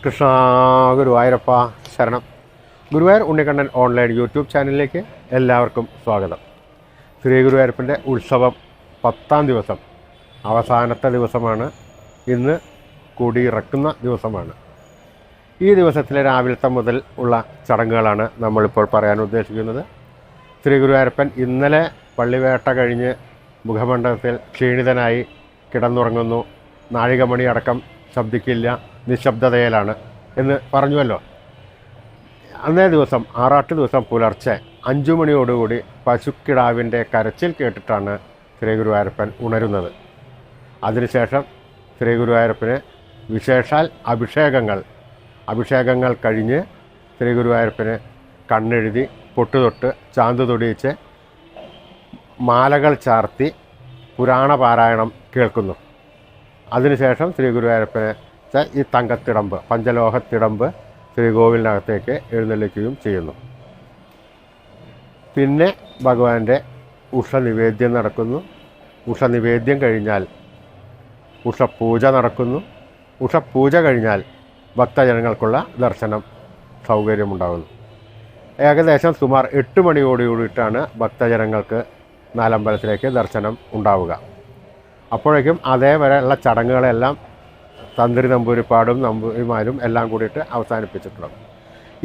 കൃഷ്ണ ഗുരുവായൂരപ്പ ശരണം. Guruvayur Unnikkannan online YouTube ചാനലിലേക്ക് എല്ലാവർക്കും സ്വാഗതം. ശ്രീ ഗുരുവായൂരപ്പൻ്റെ ഉത്സവം 10-ാം ദിവസം, അവസാനത്തെ ദിവസമാണ്. ഇന്ന് കൊടിയിറക്കുന്ന ദിവസമാണ്. ഈ ദിവസത്തിലെ രാവിലത്തെ മുതൽ ഉള്ള ചടങ്ങുകളാണ് നമ്മളിപ്പോൾ പറയാൻ ഉദ്ദേശിക്കുന്നത്. ശ്രീ ഗുരുവായൂരപ്പൻ ഇന്നലെ പള്ളിവേട്ട കഴിഞ്ഞ് മുഖമണ്ഡപത്തിൽ ക്ഷീണിതനായി കിടന്നുറങ്ങുന്നു. നാഴികമണി അടക്കം ശബ്ദിക്കില്ല, നിശബ്ദതയിലാണ് എന്ന് പറഞ്ഞുവല്ലോ. അന്നേ ദിവസം ആറാട്ട് ദിവസം പുലർച്ചെ 5 മണിയോടുകൂടി പശുക്കിടാവിൻ്റെ കരച്ചിൽ കേട്ടിട്ടാണ് ശ്രീ ഗുരുവായൂരപ്പൻ ഉണരുന്നത്. അതിനുശേഷം ശ്രീ ഗുരുവായൂരപ്പന് വിശേഷാൽ അഭിഷേകങ്ങൾ കഴിഞ്ഞ് ശ്രീ ഗുരുവായൂരപ്പന് കണ്ണെഴുതി പൊട്ടുതൊട്ട് ചാന്ത് തൊടിയിച്ച് മാലകൾ ചാർത്തി പുരാണ പാരായണം കേൾക്കുന്നു. അതിനുശേഷം ശ്രീ ഗുരുവായൂരപ്പനെ ഈ തങ്കത്തിടമ്പ്, പഞ്ചലോഹത്തിടമ്പ് ശ്രീകോവിലിനകത്തേക്ക് എഴുന്നള്ളിക്കുകയും ചെയ്യുന്നു. പിന്നെ ഭഗവാന്റെ ഉഷനിവേദ്യം നടക്കുന്നു. ഉഷനിവേദ്യം കഴിഞ്ഞാൽ ഉഷപൂജ നടക്കുന്നു. ഉഷപൂജ കഴിഞ്ഞാൽ ഭക്തജനങ്ങൾക്കുള്ള ദർശനം സൗകര്യമുണ്ടാകുന്നു. ഏകദേശം സുമാർ 8 മണിയോടുകൂടിയിട്ടാണ് ഭക്തജനങ്ങൾക്ക് നാലമ്പലത്തിലേക്ക് ദർശനം ഉണ്ടാവുക. അപ്പോഴേക്കും അതേവരെയുള്ള ചടങ്ങുകളെല്ലാം തന്ത്രി നമ്പൂരിപ്പാടും നമ്പൂരിമാരും എല്ലാം കൂടിയിട്ട് അവസാനിപ്പിച്ചിട്ടുള്ളത്.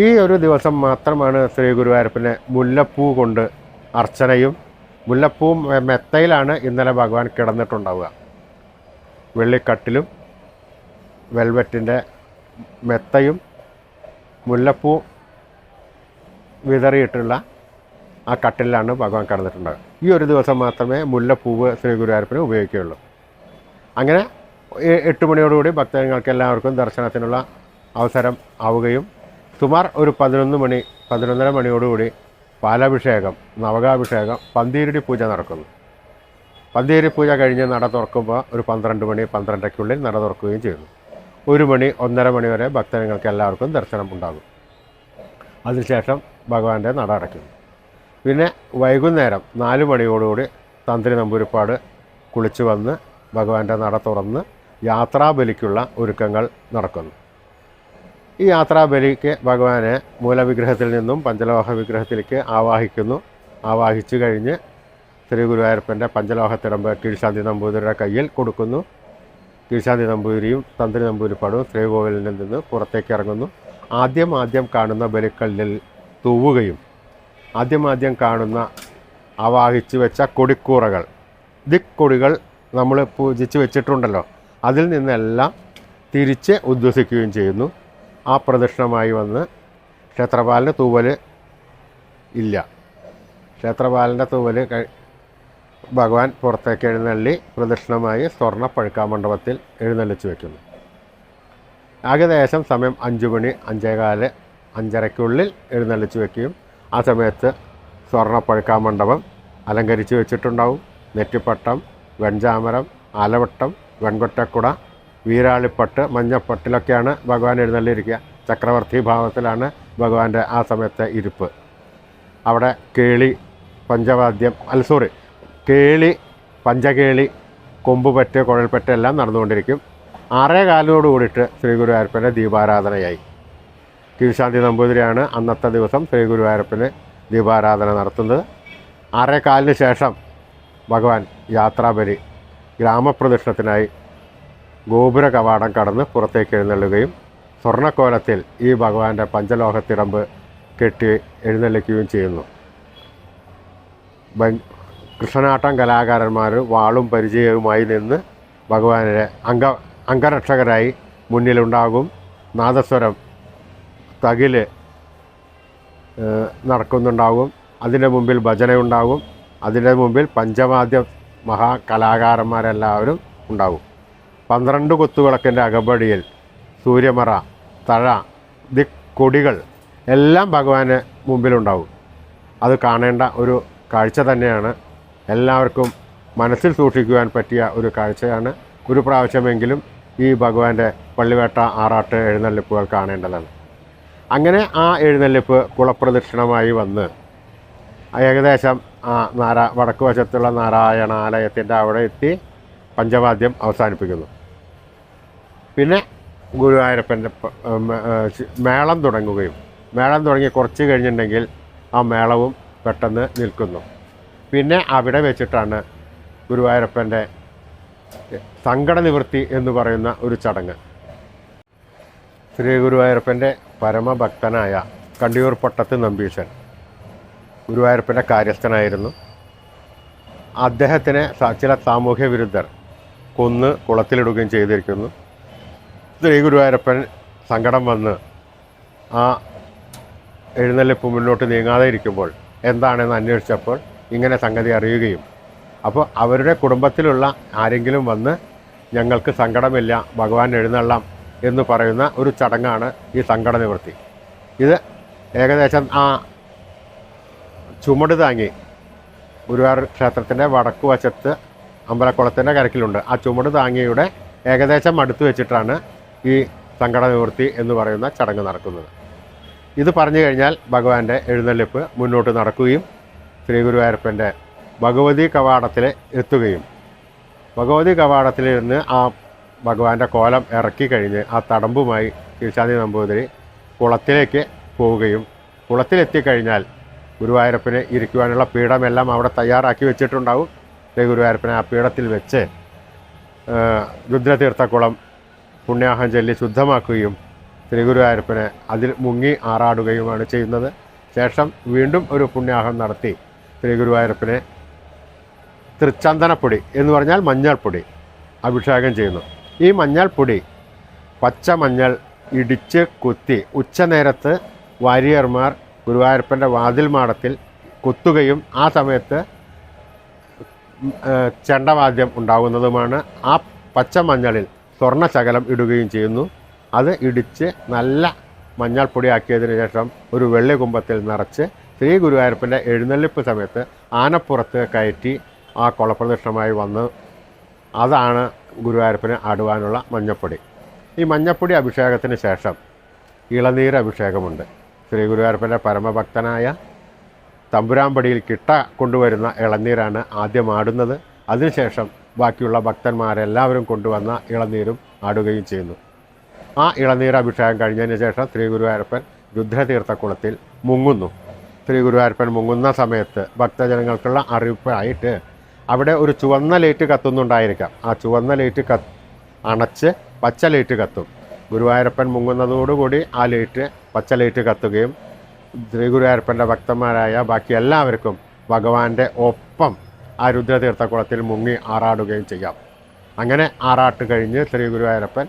ഈ ഒരു ദിവസം മാത്രമാണ് ശ്രീ ഗുരുവായൂരപ്പനെ മുല്ലപ്പൂ കൊണ്ട് അർച്ചനയും, മുല്ലപ്പൂ മെത്തയിലാണ് ഇന്നലെ ഭഗവാൻ കിടന്നിട്ടുണ്ടാവുക. വെള്ളിക്കട്ടിലും വെൽവെറ്റിൻ്റെ മെത്തയും മുല്ലപ്പൂ വിതറിയിട്ടുള്ള ആ കട്ടിലാണ് ഭഗവാൻ കിടന്നിട്ടുണ്ടാവുക. ഈ ഒരു ദിവസം മാത്രമേ മുല്ലപ്പൂവ് ശ്രീ ഗുരുവായൂരപ്പന് ഉപയോഗിക്കുകയുള്ളൂ. അങ്ങനെ 8 മണിയോടുകൂടി ഭക്തജനങ്ങൾക്ക് എല്ലാവർക്കും ദർശനത്തിനുള്ള അവസരം ആവുകയും സുമാർ ഒരു 11-11:30 മണിയോടുകൂടി പാലഭിഷേകം, നവകാഭിഷേകം, പന്തീരുടി പൂജ നടക്കുന്നു. പന്തീരുടി പൂജ കഴിഞ്ഞ് നട തുറക്കുമ്പോൾ ഒരു 12 മണി 12:30-ക്കുള്ളിൽ നട തുറക്കുകയും ചെയ്യുന്നു. 1 മണി 1:30 മണി വരെ ഭക്തജനങ്ങൾക്ക് എല്ലാവർക്കും ദർശനം ഉണ്ടാകും. അതിനുശേഷം ഭഗവാന്റെ നട അടയ്ക്കുന്നു. പിന്നെ വൈകുന്നേരം 4 മണിയോടുകൂടി തന്ത്രി നമ്പൂരിപ്പാട് കുളിച്ചു വന്ന് ഭഗവാന്റെ നട തുറന്ന് യാത്രാബലിക്കുള്ള ഒരുക്കങ്ങൾ നടക്കുന്നു. ഈ യാത്രാബലിക്ക് ഭഗവാനെ മൂലവിഗ്രഹത്തിൽ നിന്നും പഞ്ചലോഹ വിഗ്രഹത്തിലേക്ക് ആവാഹിക്കുന്നു. ആവാഹിച്ചു കഴിഞ്ഞ് ശ്രീ ഗുരുവായൂരപ്പൻ്റെ പഞ്ചലോഹത്തിടമ്പ് കീഴ്ശാന്തി നമ്പൂതിരിയുടെ കയ്യിൽ കൊടുക്കുന്നു. കീഴ്ശാന്തി നമ്പൂതിരിയും തന്ത്രി നമ്പൂരിപ്പാടും ശ്രീകോവിലിൽ നിന്ന് പുറത്തേക്ക് ഇറങ്ങുന്നു. ആദ്യം കാണുന്ന ബലിക്കല്ലിൽ തൂവുകയും ആദ്യം കാണുന്ന ആവാഹിച്ച് വെച്ച കൊടിക്കൂറകൾ, ദിക്കൊടികൾ നമ്മൾ പൂജിച്ച് വെച്ചിട്ടുണ്ടല്ലോ, അതിൽ നിന്നെല്ലാം തിരിച്ച് ഉദ്വസിക്കുകയും ചെയ്യുന്നു. ആ പ്രദക്ഷിണമായി വന്ന് ക്ഷേത്രപാലന് തൂവൽ ഇല്ല. ക്ഷേത്രപാലൻ്റെ തൂവൽ ഭഗവാൻ പുറത്തേക്ക് എഴുന്നള്ളി പ്രദക്ഷിണമായി സ്വർണ്ണ പഴുക്കാമണ്ഡപത്തിൽ എഴുന്നള്ളിച്ച് വയ്ക്കുന്നു. ഏകദേശം സമയം 5 മണി 5:15 5:30-ക്കുള്ളിൽ എഴുന്നള്ളിച്ച് വയ്ക്കുകയും ആ സമയത്ത് സ്വർണ്ണ പഴുക്കാമണ്ഡപം അലങ്കരിച്ച് വെച്ചിട്ടുണ്ടാവും. നെറ്റിപ്പട്ടം, വെൺചാമരം, ആലവട്ടം, വെൺകൊറ്റക്കുട, വീരാളിപ്പട്ട്, മഞ്ഞപ്പട്ടിലൊക്കെയാണ് ഭഗവാൻ എഴുന്നള്ളിയിരിക്കുക. ചക്രവർത്തി ഭാവത്തിലാണ് ഭഗവാന്റെ ആ സമയത്തെ ഇരിപ്പ്. അവിടെ കേളി പഞ്ചകേളി, കൊമ്പുപറ്റ്, കുഴൽപ്പറ്റ് എല്ലാം നടന്നുകൊണ്ടിരിക്കും. 6:15 കൂടിയിട്ട് ശ്രീ ഗുരുവായൂരപ്പൻ്റെ ദീപാരാധനയായി. കീഴ്ശാന്തി നമ്പൂതിരിയാണ് അന്നത്തെ ദിവസം ശ്രീ ഗുരുവായൂരപ്പന് ദീപാരാധന നടത്തുന്നത്. 6:15 ശേഷം ഭഗവാൻ യാത്രാബലി ഗ്രാമപ്രദക്ഷിണത്തിനായി ഗോപുര കവാടം കടന്ന് പുറത്തേക്ക് എഴുന്നള്ളുകയും സ്വർണ്ണക്കോലത്തിൽ ഈ ഭഗവാന്റെ പഞ്ചലോഹത്തിടമ്പ് കെട്ടി എഴുന്നള്ളിക്കുകയും ചെയ്യുന്നു. കൃഷ്ണനാട്ടം കലാകാരന്മാർ വാളും പരിചയവുമായി നിന്ന് ഭഗവാനെ അംഗരക്ഷകരായി മുന്നിലുണ്ടാകും. നാദസ്വരം, തകില് നടക്കുന്നുണ്ടാകും. അതിൻ്റെ മുമ്പിൽ ഭജനയുണ്ടാകും. അതിൻ്റെ മുമ്പിൽ പഞ്ചവാദ്യ മഹാകലാകാരന്മാരെല്ലാവരും ഉണ്ടാകും. 12 കൊത്തുവിളക്കിൻ്റെ അകമ്പടിയിൽ സൂര്യമറ, തഴ, ദിക്കൊടികൾ എല്ലാം ഭഗവാന് മുമ്പിലുണ്ടാകും. അത് കാണേണ്ട ഒരു കാഴ്ച തന്നെയാണ്. എല്ലാവർക്കും മനസ്സിൽ സൂക്ഷിക്കുവാൻ പറ്റിയ ഒരു കാഴ്ചയാണ്. ഒരു പ്രാവശ്യമെങ്കിലും ഈ ഭഗവാന്റെ പള്ളിവേട്ട ആറാട്ട് എഴുന്നള്ളിപ്പുകൾ കാണേണ്ടതാണ്. അങ്ങനെ ആ എഴുന്നള്ളിപ്പ് കുളപ്രദക്ഷിണമായി വന്ന് ഏകദേശം വടക്ക് വശത്തുള്ള നാരായണാലയത്തിൻ്റെ അവിടെ എത്തി പഞ്ചവാദ്യം അവസാനിപ്പിക്കുന്നു. പിന്നെ ഗുരുവായൂരപ്പൻ്റെ മേളം തുടങ്ങുകയും മേളം തുടങ്ങി കുറച്ച് കഴിഞ്ഞിട്ടുണ്ടെങ്കിൽ ആ മേളവും പെട്ടെന്ന് നിൽക്കുന്നു. പിന്നെ അവിടെ വെച്ചിട്ടാണ് ഗുരുവായൂരപ്പൻ്റെ സങ്കട നിവൃത്തി എന്ന് പറയുന്ന ഒരു ചടങ്ങ്. ശ്രീ ഗുരുവായൂരപ്പൻ്റെ പരമഭക്തനായ കണ്ടിയൂർ പട്ടത്ത് നമ്പീശൻ ഗുരുവായൂരപ്പൻ്റെ കാര്യസ്ഥനായിരുന്നു. അദ്ദേഹത്തിനെ ചില സാമൂഹ്യ വിരുദ്ധർ കൊന്ന് കുളത്തിലിടുകയും ചെയ്തിരിക്കുന്നു. ശ്രീ ഗുരുവായൂരപ്പൻ സങ്കടം വന്ന് ആ എഴുന്നള്ളിപ്പ് മുന്നോട്ട് നീങ്ങാതെ ഇരിക്കുമ്പോൾ എന്താണെന്ന് അന്വേഷിച്ചപ്പോൾ ഇങ്ങനെ സംഗതി അറിയുകയും അപ്പോൾ അവരുടെ കുടുംബത്തിലുള്ള ആരെങ്കിലും വന്ന് ഞങ്ങൾക്ക് സങ്കടമില്ല, ഭഗവാൻ എഴുന്നള്ളാം എന്ന് പറയുന്ന ഒരു ചടങ്ങാണ് ഈ സങ്കട നിവൃത്തി. ഇത് ഏകദേശം ആ ചുമട് താങ്ങി ഗുരുവായൂർ ക്ഷേത്രത്തിൻ്റെ വടക്കു വശത്ത് അമ്പലക്കുളത്തിൻ്റെ കരക്കിലുണ്ട്. ആ ചുമട് താങ്ങിയുടെ ഏകദേശം അടുത്ത് വെച്ചിട്ടാണ് ഈ സങ്കട നിവൃത്തി എന്ന് പറയുന്ന ചടങ്ങ് നടക്കുന്നത്. ഇത് പറഞ്ഞു കഴിഞ്ഞാൽ ഭഗവാന്റെ എഴുന്നള്ളിപ്പ് മുന്നോട്ട് നടക്കുകയും ശ്രീ ഗുരുവായൂരപ്പൻ്റെ ഭഗവതി കവാടത്തിൽ എത്തുകയും ഭഗവതി കവാടത്തിലിരുന്ന് ആ ഭഗവാന്റെ കോലം ഇറക്കി കഴിഞ്ഞ് ആ തടമ്പുമായി കീഴ്ശാന്തി നമ്പൂതിരി കുളത്തിലേക്ക് പോവുകയും കുളത്തിലെത്തിക്കഴിഞ്ഞാൽ ഗുരുവായൂരപ്പന് ഇരിക്കുവാനുള്ള പീഠമെല്ലാം അവിടെ തയ്യാറാക്കി വെച്ചിട്ടുണ്ടാവും. ശ്രീ ഗുരുവായൂരപ്പനെ ആ പീഠത്തിൽ വെച്ച് രുദ്രതീർത്ഥക്കുളം പുണ്യാഹം ചൊല്ലി ശുദ്ധമാക്കുകയും ശ്രീ ഗുരുവായൂരപ്പനെ അതിൽ മുങ്ങി ആറാടുകയുമാണ് ചെയ്യുന്നത്. ശേഷം വീണ്ടും ഒരു പുണ്യാഹം നടത്തി ശ്രീ ഗുരുവായൂരപ്പനെ തൃച്ചന്ദനപ്പൊടി എന്ന് പറഞ്ഞാൽ മഞ്ഞൾപ്പൊടി അഭിഷേകം ചെയ്യുന്നു. ഈ മഞ്ഞൾപ്പൊടി പച്ച മഞ്ഞൾ ഇടിച്ച് കുത്തി ഉച്ചനേരത്ത് വാരിയർമാർ ഗുരുവായൂരപ്പൻ്റെ വാതിൽ മാടത്തിൽ കുത്തുകയും ആ സമയത്ത് ചെണ്ടവാദ്യം ഉണ്ടാകുന്നതുമാണ്. ആ പച്ച മഞ്ഞളിൽ സ്വർണ്ണശകലം ഇടുകയും ചെയ്യുന്നു. അത് ഇടിച്ച് നല്ല മഞ്ഞൾപ്പൊടിയാക്കിയതിന് ശേഷം ഒരു വെള്ളി കുമ്പത്തിൽ നിറച്ച് ശ്രീ ഗുരുവായൂരപ്പൻ്റെ എഴുന്നള്ളിപ്പ് സമയത്ത് ആനപ്പുറത്ത് കയറ്റി ആ കുളപ്രദക്ഷിണമായി വന്ന് അതാണ് ഗുരുവായൂരപ്പന് ആടുവാനുള്ള മഞ്ഞപ്പൊടി. ഈ മഞ്ഞപ്പൊടി അഭിഷേകത്തിന് ശേഷം ഇളനീര് അഭിഷേകമുണ്ട്. ശ്രീ ഗുരുവായൂരപ്പൻ്റെ പരമഭക്തനായ തമ്പുരാമ്പടിയിൽ കിട്ട കൊണ്ടുവരുന്ന ഇളനീരാണ് ആദ്യം ആടുന്നത്. അതിനുശേഷം ബാക്കിയുള്ള ഭക്തന്മാരെല്ലാവരും കൊണ്ടുവന്ന ഇളനീരും ആടുകയും ചെയ്യുന്നു. ആ ഇളനീർ അഭിഷേകം കഴിഞ്ഞതിന് ശേഷം ശ്രീ ഗുരുവായൂരപ്പൻ രുദ്രതീർത്ഥക്കുളത്തിൽ മുങ്ങുന്നു. ശ്രീ ഗുരുവായൂരപ്പൻ മുങ്ങുന്ന സമയത്ത് ഭക്തജനങ്ങൾക്കുള്ള അറിയിപ്പായിട്ട് അവിടെ ഒരു ചുവന്ന ലൈറ്റ് കത്തുന്നുണ്ടായിരിക്കാം. ആ ചുവന്ന ലൈറ്റ് അണച്ച് പച്ച ലൈറ്റ് കത്തും. ഗുരുവായൂരപ്പൻ മുങ്ങുന്നതോടുകൂടി ആ ലൈറ്റ് പച്ച ലൈറ്റ് കത്തുകയും ശ്രീ ഗുരുവായൂരപ്പൻ്റെ ഭക്തന്മാരായ ബാക്കി എല്ലാവർക്കും ഭഗവാന്റെ ഒപ്പം ആ രുദ്രതീർത്ഥക്കുളത്തിൽ മുങ്ങി ആറാടുകയും ചെയ്യാം. അങ്ങനെ ആറാട്ട് കഴിഞ്ഞ് ശ്രീ ഗുരുവായൂരപ്പൻ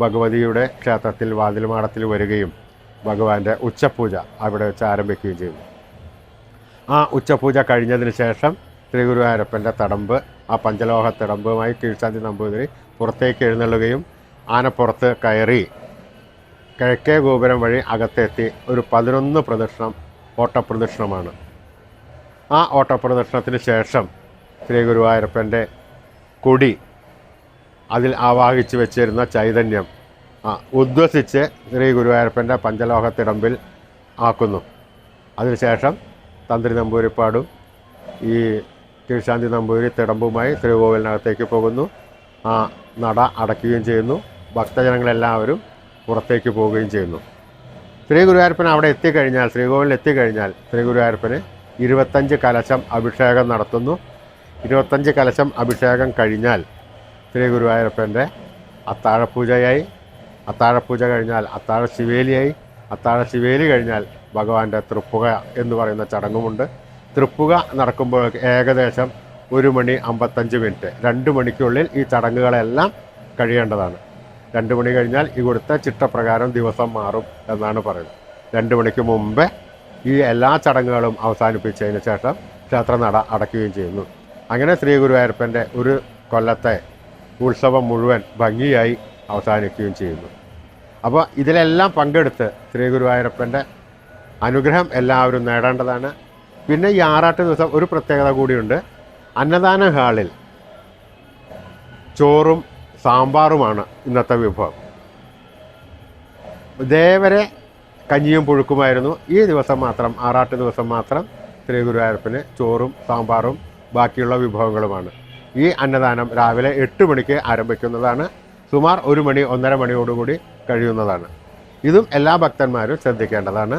ഭഗവതിയുടെ ക്ഷേത്രത്തിൽ വാതിൽമാടത്തിൽ വരികയും ഭഗവാന്റെ ഉച്ചപൂജ അവിടെ വെച്ച് ആരംഭിക്കുകയും ചെയ്തു. ആ ഉച്ചപൂജ കഴിഞ്ഞതിന് ശേഷം ശ്രീ ഗുരുവായൂരപ്പൻ്റെ തടമ്പ് ആ പഞ്ചലോഹ തടമ്പുമായി കീഴ്ശാന്തി നമ്പൂതിരി പുറത്തേക്ക് എഴുന്നള്ളുകയും ആനപ്പുറത്ത് കയറി കിഴക്കേ ഗോപുരം വഴി അകത്തെത്തി ഒരു 11 പ്രദക്ഷിണം ഓട്ടപ്രദക്ഷിണമാണ്. ആ ഓട്ടപ്രദക്ഷിണത്തിന് ശേഷം ശ്രീ ഗുരുവായൂരപ്പൻ്റെ കൊടി അതിൽ ആവാഹിച്ച് വെച്ചിരുന്ന ചൈതന്യം ഉദ്വസിച്ച് ശ്രീ ഗുരുവായൂരപ്പൻ്റെ പഞ്ചലോഹ തിടമ്പിൽ ആക്കുന്നു. അതിനുശേഷം തന്ത്രി നമ്പൂരിപ്പാടും ഈ കീഴ്ശാന്തി നമ്പൂരി തിടമ്പുമായി ശ്രീകോവിലിനകത്തേക്ക് പോകുന്നു. ആ നട അടയ്ക്കുകയും ചെയ്യുന്നു. ഭക്തജനങ്ങളെല്ലാവരും പുറത്തേക്ക് പോവുകയും ചെയ്യുന്നു. ശ്രീ ഗുരുവായൂരപ്പൻ അവിടെ എത്തിക്കഴിഞ്ഞാൽ ശ്രീകോവിലിൽ എത്തിക്കഴിഞ്ഞാൽ ശ്രീ ഗുരുവായൂരപ്പന് 25 കലശം അഭിഷേകം നടത്തുന്നു. 25 കലശം അഭിഷേകം കഴിഞ്ഞാൽ ശ്രീ ഗുരുവായൂരപ്പൻ്റെ അത്താഴപൂജയായി. അത്താഴപൂജ കഴിഞ്ഞാൽ അത്താഴ ശിവേലിയായി. അത്താഴ ശിവേലി കഴിഞ്ഞാൽ ഭഗവാന്റെ തൃപ്പുക എന്ന് പറയുന്ന ചടങ്ങുമുണ്ട്. തൃപ്പുക നടക്കുമ്പോൾ ഏകദേശം 1 മണി 55 മിനിറ്റ് 2 മണിക്കുള്ളിൽ ഈ ചടങ്ങുകളെല്ലാം കഴിയേണ്ടതാണ്. 2 മണി കഴിഞ്ഞാൽ ഇവിടുത്തെ ചിട്ടപ്രകാരം ദിവസം മാറും എന്നാണ് പറയുന്നത്. 2 മണിക്ക് മുമ്പേ ഈ എല്ലാ ചടങ്ങുകളും അവസാനിപ്പിച്ചതിന് ശേഷം ക്ഷേത്രനട അടയ്ക്കുകയും ചെയ്യുന്നു. അങ്ങനെ ശ്രീ ഗുരുവായൂരപ്പൻ്റെ ഒരു കൊല്ലത്തെ ഉത്സവം മുഴുവൻ ഭംഗിയായി അവസാനിക്കുകയും ചെയ്യുന്നു. അപ്പോൾ ഇതിലെല്ലാം പങ്കെടുത്ത് ശ്രീ ഗുരുവായൂരപ്പൻ്റെ അനുഗ്രഹം എല്ലാവരും നേടേണ്ടതാണ്. പിന്നെ ഈ ആറാട്ട് ദിവസം ഒരു പ്രത്യേകത കൂടിയുണ്ട്. അന്നദാന ഹാളിൽ ചോറും സാമ്പാറുമാണ് ഇന്നത്തെ വിഭവം. ഇതേവരെ കഞ്ഞിയും പുഴുക്കുമായിരുന്നു. ഈ ദിവസം മാത്രം ആറാട്ട് ദിവസം മാത്രം ശ്രീ ഗുരുവായൂരപ്പന് ചോറും സാമ്പാറും ബാക്കിയുള്ള വിഭവങ്ങളുമാണ്. ഈ അന്നദാനം രാവിലെ 8 മണിക്ക് ആരംഭിക്കുന്നതാണ്. സുമാർ 1 മണി 1:30 മണിയോടുകൂടി കഴിയുന്നതാണ്. ഇതും എല്ലാ ഭക്തന്മാരും ശ്രദ്ധിക്കേണ്ടതാണ്.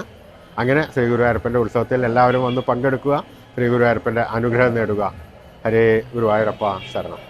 അങ്ങനെ ശ്രീ ഗുരുവായൂരപ്പൻ്റെ ഉത്സവത്തിൽ എല്ലാവരും വന്ന് പങ്കെടുക്കുക, ശ്രീ ഗുരുവായൂരപ്പൻ്റെ അനുഗ്രഹം നേടുക. ഹരേ ഗുരുവായൂരപ്പ ശരണം.